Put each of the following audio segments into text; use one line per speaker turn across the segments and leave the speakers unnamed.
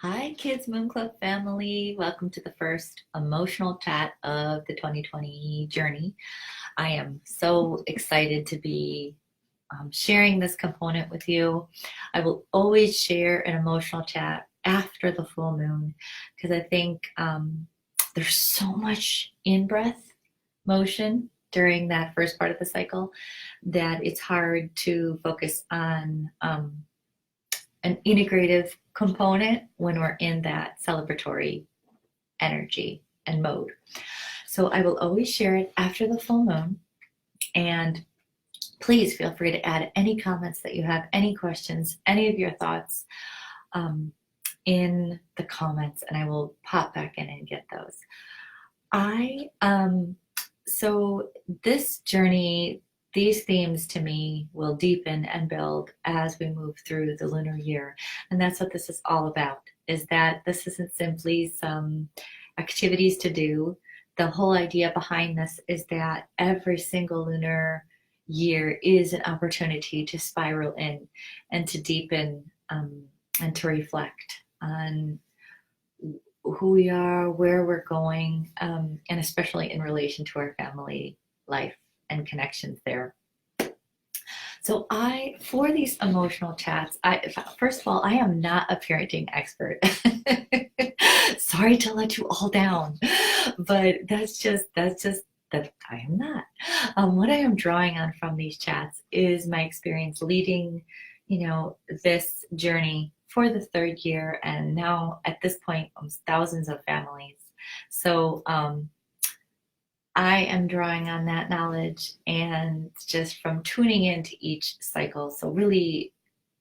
Hi, Kids Moon Club family. Welcome to the first emotional chat of the 2020 journey. I am so excited to be sharing this component with you. I will always share an emotional chat after the full moon because I think there's so much in breath motion during that first part of the cycle that it's hard to focus on an integrative component when we're in that celebratory energy and mode. So I will always share it after the full moon. And please feel free to add any comments that you have, any questions, any of your thoughts um, in the comments, and I will pop back in and get those. So this journey, these themes to me will deepen and build as we move through the lunar year. And that's what this is all about, is that this isn't simply some activities to do. The whole idea behind this is that every single lunar year is an opportunity to spiral in and to deepen and to reflect on who we are, where we're going, and especially in relation to our family life and connections there. So for these emotional chats, first of all, I am not a parenting expert. Sorry to let you all down, but that's just that I am not. What I am drawing on from these chats is my experience leading, this journey for the third year, and now at this point, almost thousands of families. So I am drawing on that knowledge and just from tuning into each cycle. So really,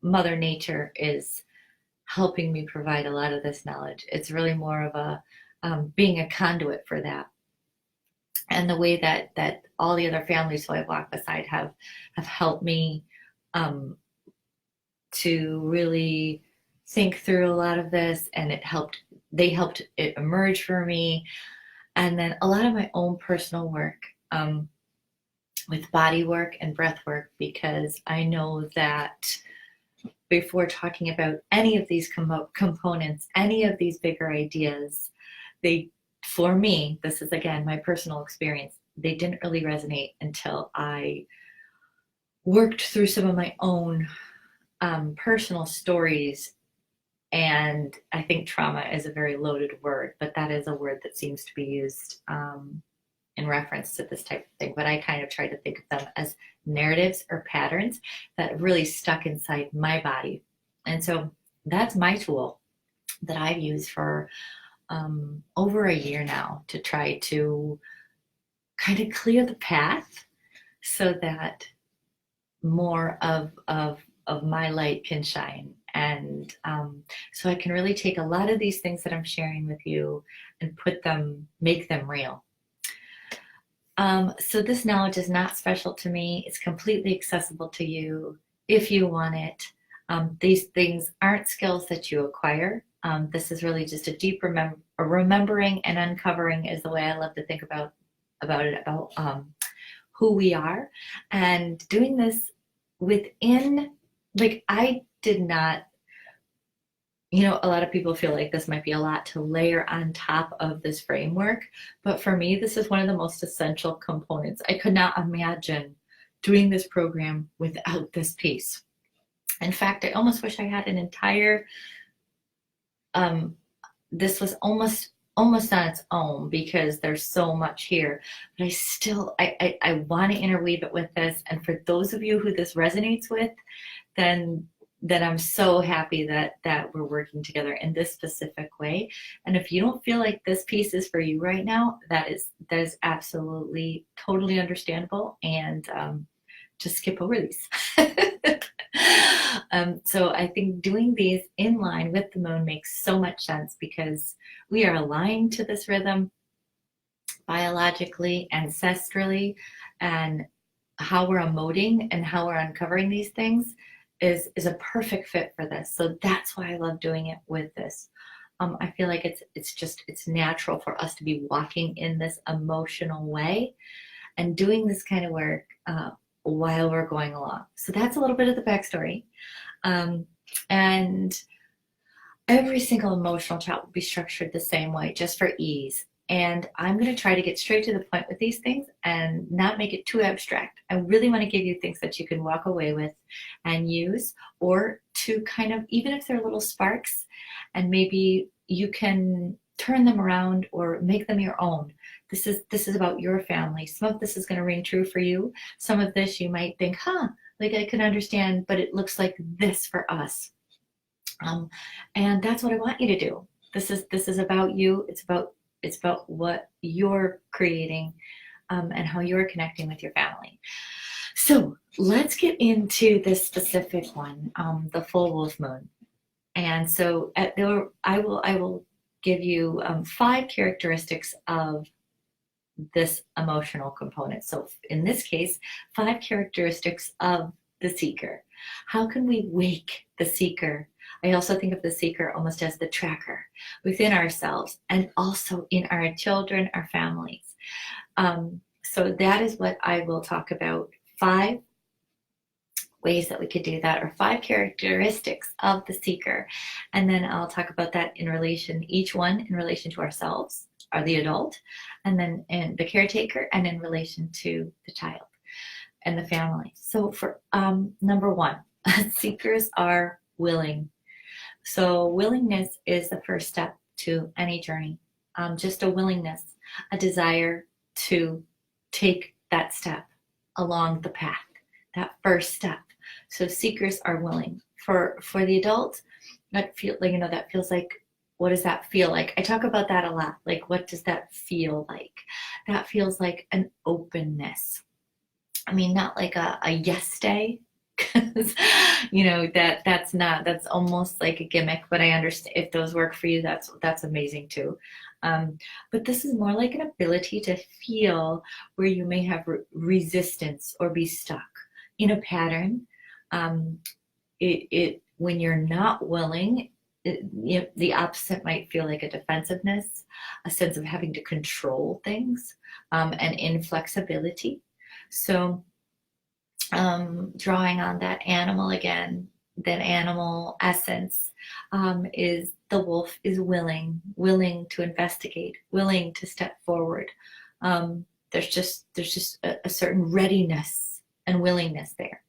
Mother Nature is helping me provide a lot of this knowledge. It's really more of a being a conduit for that, and the way that all the other families who I've walked beside have helped me um, to really think through a lot of this, and they helped it emerge for me. And then a lot of my own personal work with body work and breath work, because I know that before talking about any of these components, any of these bigger ideas, they, for me, this is again my personal experience, they didn't really resonate until I worked through some of my own personal stories. And I think trauma is a very loaded word, but that is a word that seems to be used in reference to this type of thing. But I kind of try to think of them as narratives or patterns that really stuck inside my body. And so that's my tool that I've used for over a year now to try to kind of clear the path so that more of my light can shine. And so I can really take a lot of these things that I'm sharing with you and make them real. So this knowledge is not special to me. It's completely accessible to you if you want it. These things aren't skills that you acquire. This is really just a remembering and uncovering is the way I love to think about who we are, and doing this within, like, I did not, a lot of people feel like this might be a lot to layer on top of this framework, but for me, this is one of the most essential components. I could not imagine doing this program without this piece. In fact, I almost wish I had an entire, this was almost on its own because there's so much here, but I want to interweave it with this. And for those of you who this resonates with, then I'm so happy that we're working together in this specific way. And if you don't feel like this piece is for you right now, that is absolutely totally understandable, and just skip over these. So I think doing these in line with the moon makes so much sense because we are aligned to this rhythm biologically, ancestrally, and how we're emoting and how we're uncovering these things is a perfect fit for this. So that's why I love doing it with this. I feel like it's natural for us to be walking in this emotional way and doing this kind of work while we're going along. So that's a little bit of the backstory. And every single emotional chat will be structured the same way, just for ease. And I'm going to try to get straight to the point with these things and not make it too abstract. I really want to give you things that you can walk away with and use, or to kind of, even if they're little sparks, and maybe you can turn them around or make them your own. This is about your family. Some of this is going to ring true for you. Some of this you might think, like I can understand, but it looks like this for us. And that's what I want you to do. This is about you. It's about what you're creating, and how you're connecting with your family. So let's get into this specific one, the full wolf moon. And so I will give you 5 characteristics of this emotional component. So in this case, 5 characteristics of the seeker. How can we wake the seeker? I also think of the seeker almost as the tracker within ourselves, and also in our children, our families. So that is what I will talk about. 5 ways that we could do that, or 5 characteristics of the seeker. And then I'll talk about that in relation, each one in relation to ourselves, or the adult, and then in the caretaker, and in relation to the child and the family. So for number 1, seekers are willing. So willingness is the first step to any journey. Just a willingness, a desire to take that step along the path, that first step. So seekers are willing. For the adult, that feels like, what does that feel like? I talk about that a lot. Like, what does that feel like? That feels like an openness. I mean, not like a yes day, because that's almost like a gimmick. But I understand if those work for you, that's amazing too. But this is more like an ability to feel where you may have resistance or be stuck in a pattern. When you're not willing, the opposite might feel like a defensiveness, a sense of having to control things, and inflexibility. So drawing on that animal again, that animal essence, is the wolf is willing to investigate, willing to step forward. There's just a certain readiness and willingness there.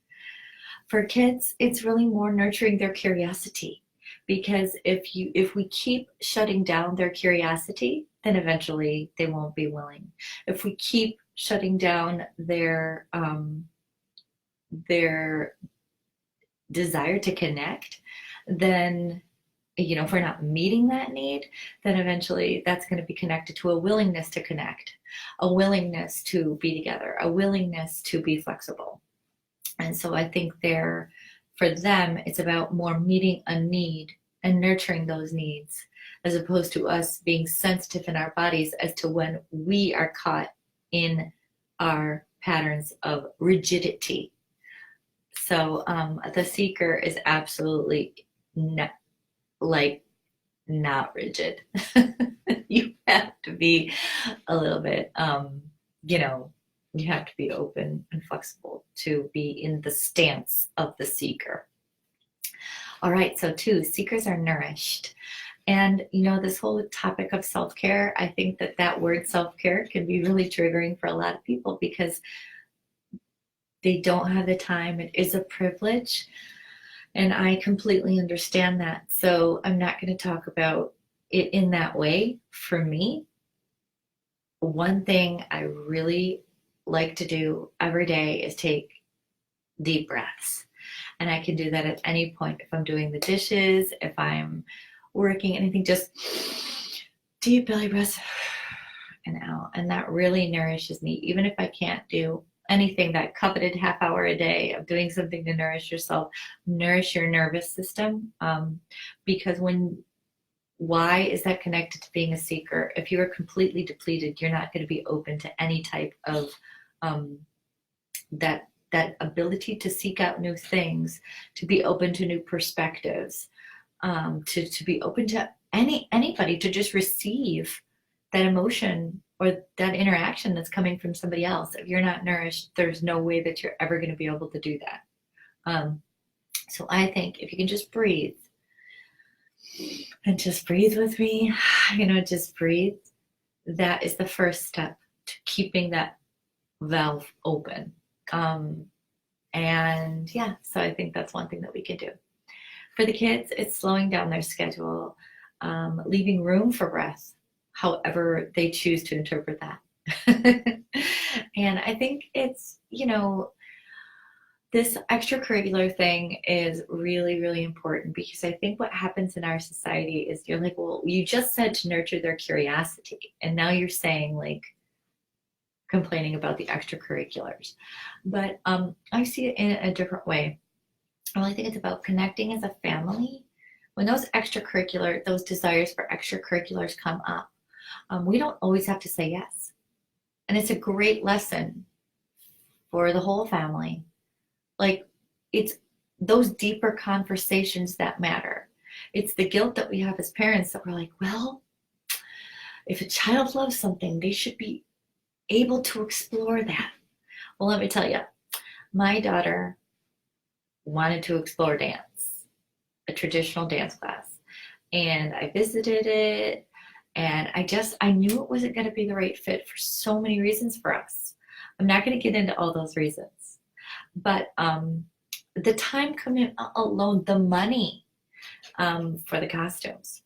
For kids, it's really more nurturing their curiosity, because if we keep shutting down their curiosity, then eventually they won't be willing. If we keep shutting down their desire to connect, then, if we're not meeting that need, then eventually that's going to be connected to a willingness to connect, a willingness to be together, a willingness to be flexible. And so I think for them, it's about more meeting a need and nurturing those needs, as opposed to us being sensitive in our bodies as to when we are caught in our patterns of rigidity. So the seeker is absolutely not rigid. You have to be a little bit, you have to be open and flexible to be in the stance of the seeker. All right, so 2, seekers are nourished. And, this whole topic of self-care, I think that word self-care can be really triggering for a lot of people, because they don't have the time. It is a privilege. And I completely understand that. So I'm not going to talk about it in that way. For me, one thing I really like to do every day is take deep breaths. And I can do that at any point. If I'm doing the dishes, if I'm working, anything, just deep belly breaths and out. And that really nourishes me. Even if I can't do anything, that coveted half hour a day of doing something to nourish yourself, nourish your nervous system. Because why is that connected to being a seeker? If you are completely depleted, you're not going to be open to any type of that ability to seek out new things, to be open to new perspectives, to be open to anybody, to just receive that emotion or that interaction that's coming from somebody else. If you're not nourished, there's no way that you're ever going to be able to do that. So I think if you can just breathe and just breathe with me. Just breathe. That is the first step to keeping that valve open. And yeah, so I think that's one thing that we can do. For the kids, it's slowing down their schedule, leaving room for breath, however they choose to interpret that. And I think it's, this extracurricular thing is really, really important, because I think what happens in our society is you're like, well, you just said to nurture their curiosity, and now you're saying like complaining about the extracurriculars. But I see it in a different way. I think it's about connecting as a family. When those desires for extracurriculars come up, we don't always have to say yes. And it's a great lesson for the whole family. Like, it's those deeper conversations that matter. It's the guilt that we have as parents that we're like, well, if a child loves something, they should be able to explore that. Well, let me tell you, my daughter wanted to explore dance, a traditional dance class. And I visited it, and I knew it wasn't going to be the right fit for so many reasons for us. I'm not going to get into all those reasons. But the time commitment alone, the money for the costumes,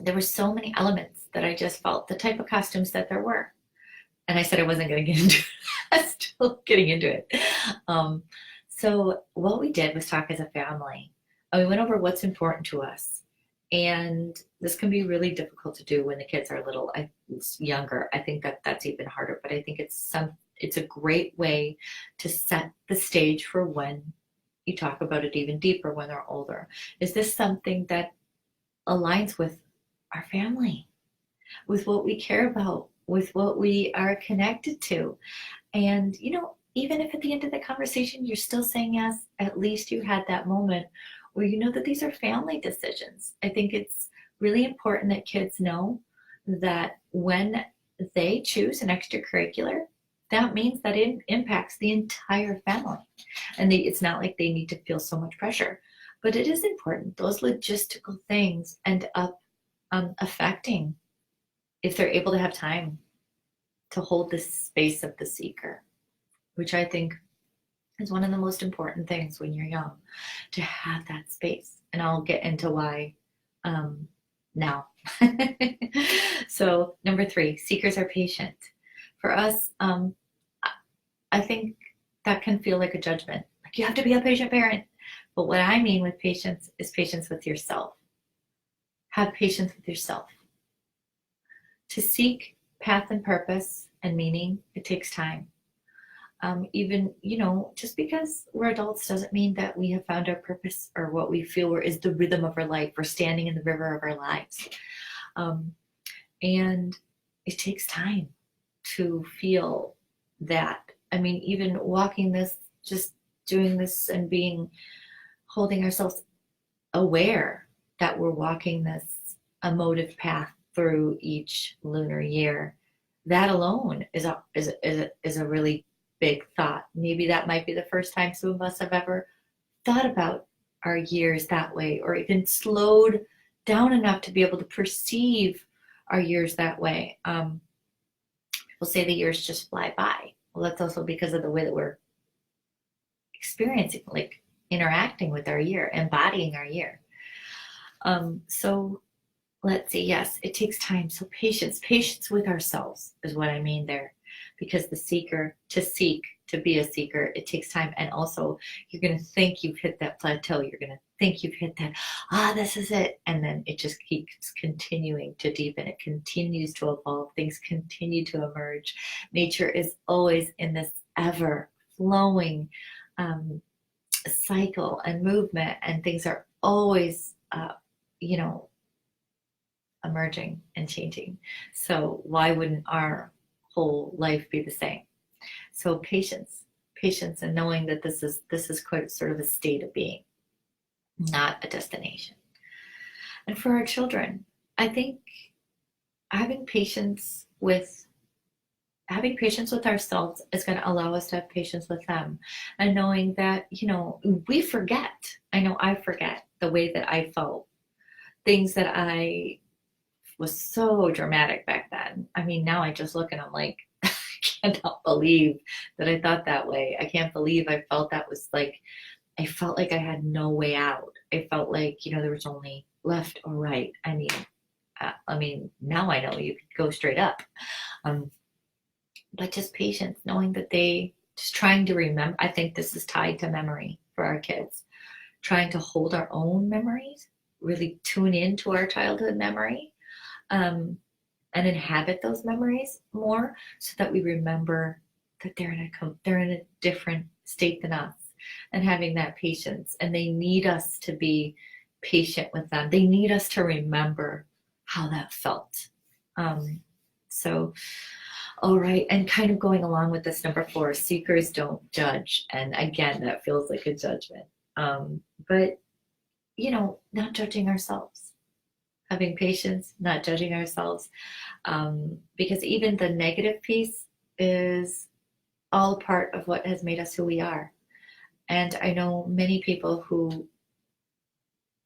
there were so many elements that I just felt the type of costumes that there were. And I said I wasn't going to get into it. I'm still getting into it. So what we did was talk as a family. And we went over what's important to us. And this can be really difficult to do when the kids are little, younger. I think that's even harder. But I think it's a great way to set the stage for when you talk about it even deeper when they're older. Is this something that aligns with our family, with what we care about, with what we are connected to? And, even if at the end of the conversation you're still saying yes, at least you had that moment where you know that these are family decisions. I think it's really important that kids know that when they choose an extracurricular, that means that it impacts the entire family. And it's not like they need to feel so much pressure. But it is important. Those logistical things end up affecting if they're able to have time to hold the space of the seeker, which I think is one of the most important things when you're young, to have that space. And I'll get into why now. So number 3, seekers are patient. For us, I think that can feel like a judgment. Like, you have to be a patient parent. But what I mean with patience is patience with yourself. Have patience with yourself. To seek path and purpose and meaning, it takes time. Even, just because we're adults doesn't mean that we have found our purpose or what we feel is the rhythm of our life. We're standing in the river of our lives. And it takes time to feel that. I mean, even walking this, just doing this and holding ourselves aware that we're walking this emotive path through each lunar year, that alone is a really big thought. Maybe that might be the first time some of us have ever thought about our years that way, or even slowed down enough to be able to perceive our years that way. People say the years just fly by. Well, that's also because of the way that we're experiencing, like interacting with our year, embodying our year. So let's see, yes, it takes time. So patience with ourselves is what I mean there. Because to be a seeker, it takes time. And also, you're going to think you've hit that plateau. You're going to think you've hit that, this is it. And then it just keeps continuing to deepen. It continues to evolve. Things continue to emerge. Nature is always in this ever flowing cycle and movement, and things are always, emerging and changing. So why wouldn't our whole life be the same? So patience, and knowing that this is quite sort of a state of being, not a destination. And for our children, I think having patience with ourselves is going to allow us to have patience with them, and knowing that we forget. I know I forget the way that I felt things that I was so dramatic back then. I mean, now I just look and I'm like, I cannot believe that I thought that way. I can't believe I felt that was like, I felt like I had no way out. I felt like, there was only left or right. I mean, now I know you could go straight up. Um, but just patience, knowing that they just trying to remember. I think this is tied to memory for our kids, trying to hold our own memories, really tune into our childhood memory, um, and inhabit those memories more, so that we remember that they're in a different state than us, and having that patience. And they need us to be patient with them. They need us to remember how that felt. So all right, and kind of going along with this number 4, seekers don't judge. And again, that feels like a judgment. But, not judging ourselves, having patience, not judging ourselves. Because even the negative piece is all part of what has made us who we are. And I know many people who,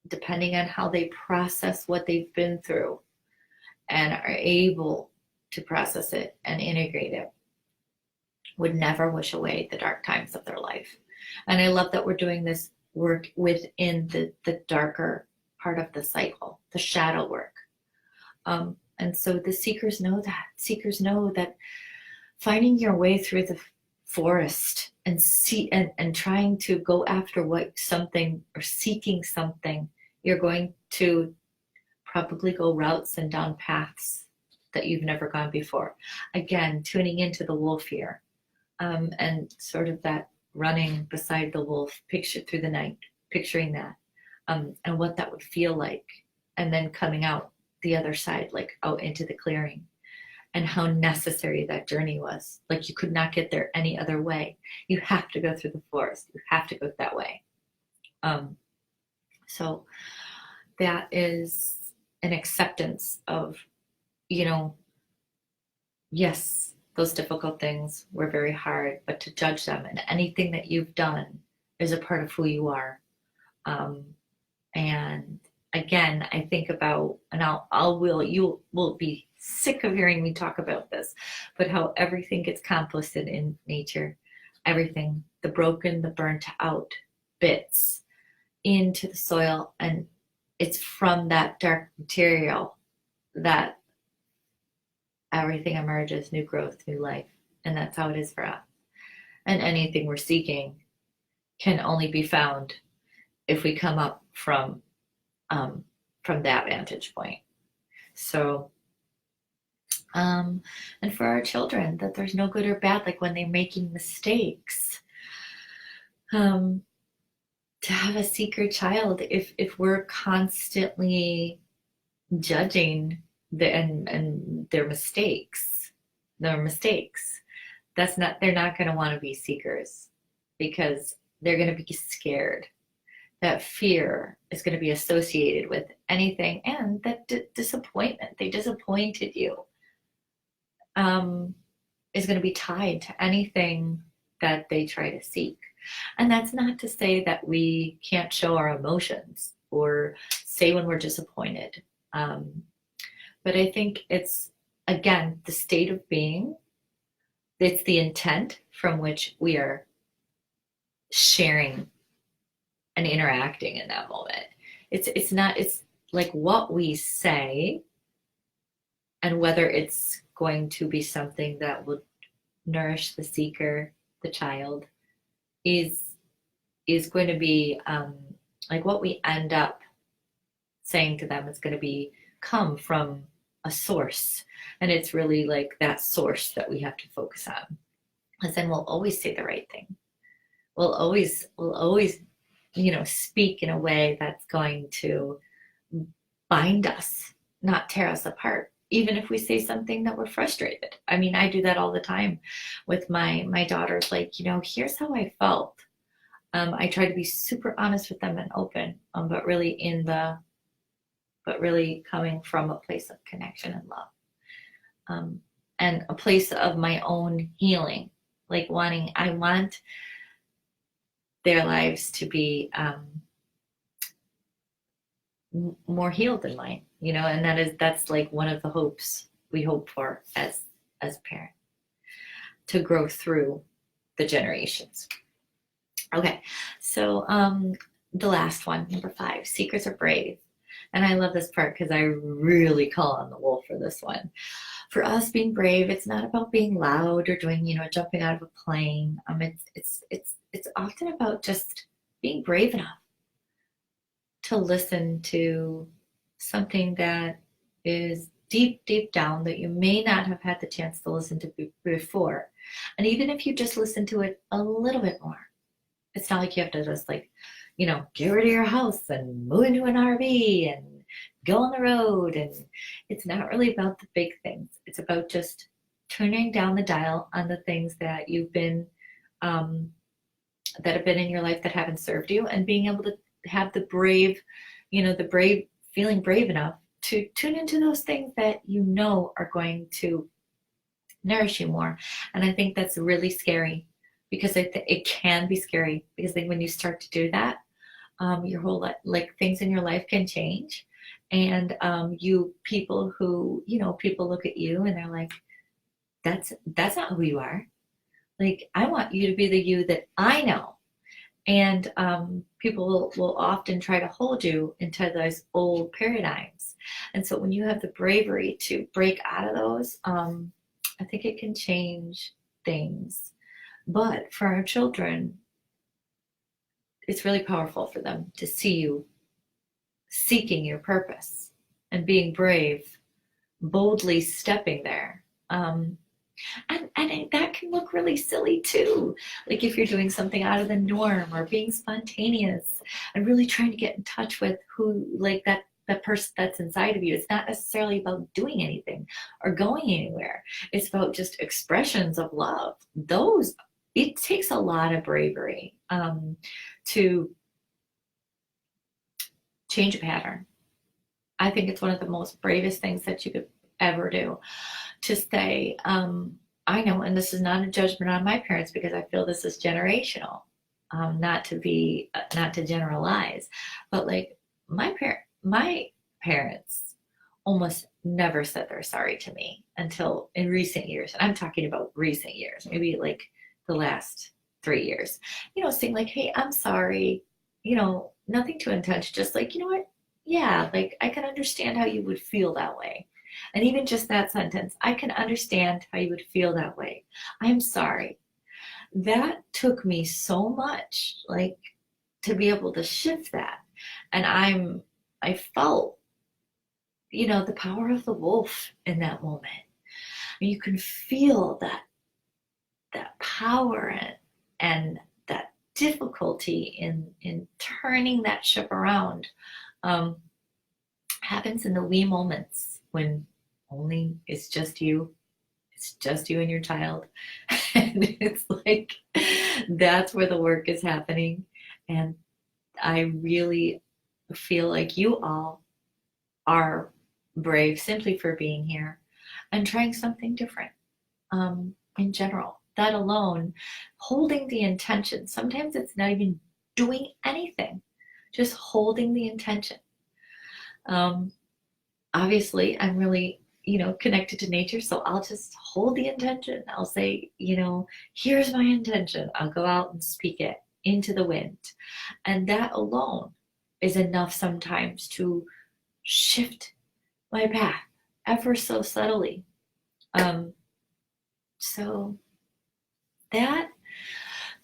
depending on how they process what they've been through and are able to process it and integrate it, would never wish away the dark times of their life. And I love that we're doing this work within the darker part of the cycle, the shadow work. And so the seekers know that. Seekers know that finding your way through the forest and trying to go after something or seeking something, you're going to probably go routes and down paths that you've never gone before. Again, tuning into the wolf here, and sort of that running beside the wolf, picture through the night, picturing that, and what that would feel like, and then coming out the other side, like out into the clearing, and how necessary that journey was. Like you could not get there any other way. You have to go through the forest. You have to go that way. So that is an acceptance of, yes, those difficult things were very hard, but to judge them, and anything that you've done is a part of who you are. And again, I think about, and you will be sick of hearing me talk about this, but how everything gets composted in nature. Everything, the broken, the burnt out bits into the soil, and it's from that dark material that everything emerges, new growth, new life. And that's how it is for us. And anything we're seeking can only be found if we come up from that vantage point. So, and for our children, that there's no good or bad, like when they're making mistakes. To have a seeker child, if we're constantly judging and their mistakes, they're not going to want to be seekers, because they're going to be scared. That fear is going to be associated with anything, and that disappointment, they disappointed you, is going to be tied to anything that they try to seek. And that's not to say that we can't show our emotions or say when we're disappointed. But I think it's, again, the state of being. It's the intent from which we are sharing and interacting in that moment. It's like what we say, and whether it's going to be something that will nourish the seeker, the child, is going to be, like what we end up saying to them is going to come from a source. And it's really like that source that we have to focus on. Because then we'll always say the right thing. We'll always, speak in a way that's going to bind us, not tear us apart. Even if we say something that we're frustrated. I mean, I do that all the time with my daughters. Like, here's how I felt. I try to be super honest with them and open, but really coming from a place of connection and love, and a place of my own healing. Like I want their lives to be more healed than mine, and that's like one of the hopes we hope for as a parent, to grow through the generations. Okay, so the last one, number 5, seekers are brave. And I love this part because I really call on the wolf for this one. For us, being brave, it's not about being loud or doing, jumping out of a plane. It's often about just being brave enough to listen to something that is deep, deep down that you may not have had the chance to listen to before. And even if you just listen to it a little bit more, it's not like you have to just like, get rid of your house and move into an RV and go on the road. And it's not really about the big things. It's about just turning down the dial on the things that you've been, that have been in your life that haven't served you, and being able to have the brave, feeling brave enough to tune into those things that are going to nourish you more. And I think that's really scary, because it can be scary, because then when you start to do that, your whole like things in your life can change. And people look at you and they're like, that's not who you are. Like, I want you to be the you that I know. And people will often try to hold you into those old paradigms. And so when you have the bravery to break out of those, I think it can change things. But for our children, it's really powerful for them to see you seeking your purpose and being brave, boldly stepping there. And that can look really silly too. Like if you're doing something out of the norm or being spontaneous and really trying to get in touch with who, like that person that's inside of you. It's not necessarily about doing anything or going anywhere. It's about just expressions of love. It takes a lot of bravery to change a pattern. I think it's one of the most bravest things that you could ever do, to say, I know, and this is not a judgment on my parents, because I feel this is generational, not to generalize, but like my parents almost never said they're sorry to me until in recent years. And I'm talking about recent years, maybe like the last 3 years, saying like, hey, I'm sorry, nothing to intention, just like, you know what? Yeah, like I can understand how you would feel that way. And even just that sentence, I can understand how you would feel that way. I'm sorry. That took me so much, like, to be able to shift that. And I felt, the power of the wolf in that moment. You can feel that power and that difficulty in turning that ship around. Happens in the wee moments when only it's just you and your child. And it's like, that's where the work is happening. And I really feel like you all are brave simply for being here and trying something different, in general. That alone, holding the intention, sometimes it's not even doing anything, just holding the intention. Um, Obviously, I'm really, connected to nature, so I'll just hold the intention. I'll say, here's my intention. I'll go out and speak it into the wind. And that alone is enough sometimes to shift my path ever so subtly. So that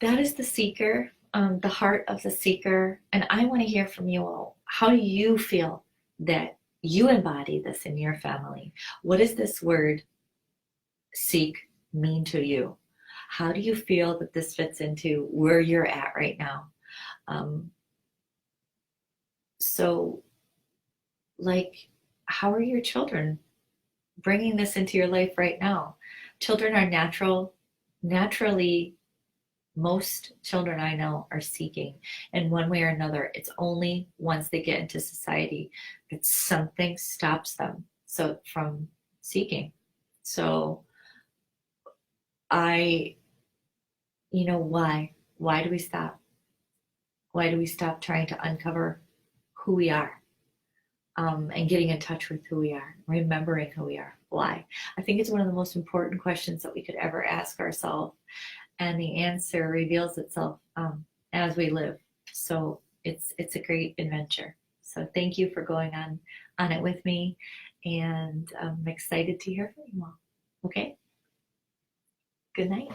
that is the seeker, the heart of the seeker. And I want to hear from you all. How do you feel that you embody this in your family? What does this word seek mean to you? How do you feel that this fits into where you're at right now? Um, so, like, how are your children bringing this into your life right now? Children are naturally, most children I know are seeking in one way or another. It's only once they get into society that something stops them from seeking. So why do we stop? Why do we stop trying to uncover who we are? and getting in touch with who we are, remembering who we are. Why? I think it's one of the most important questions that we could ever ask ourselves, and the answer reveals itself as we live. So it's a great adventure. So thank you for going on it with me, and I'm excited to hear from you all. Okay, good night.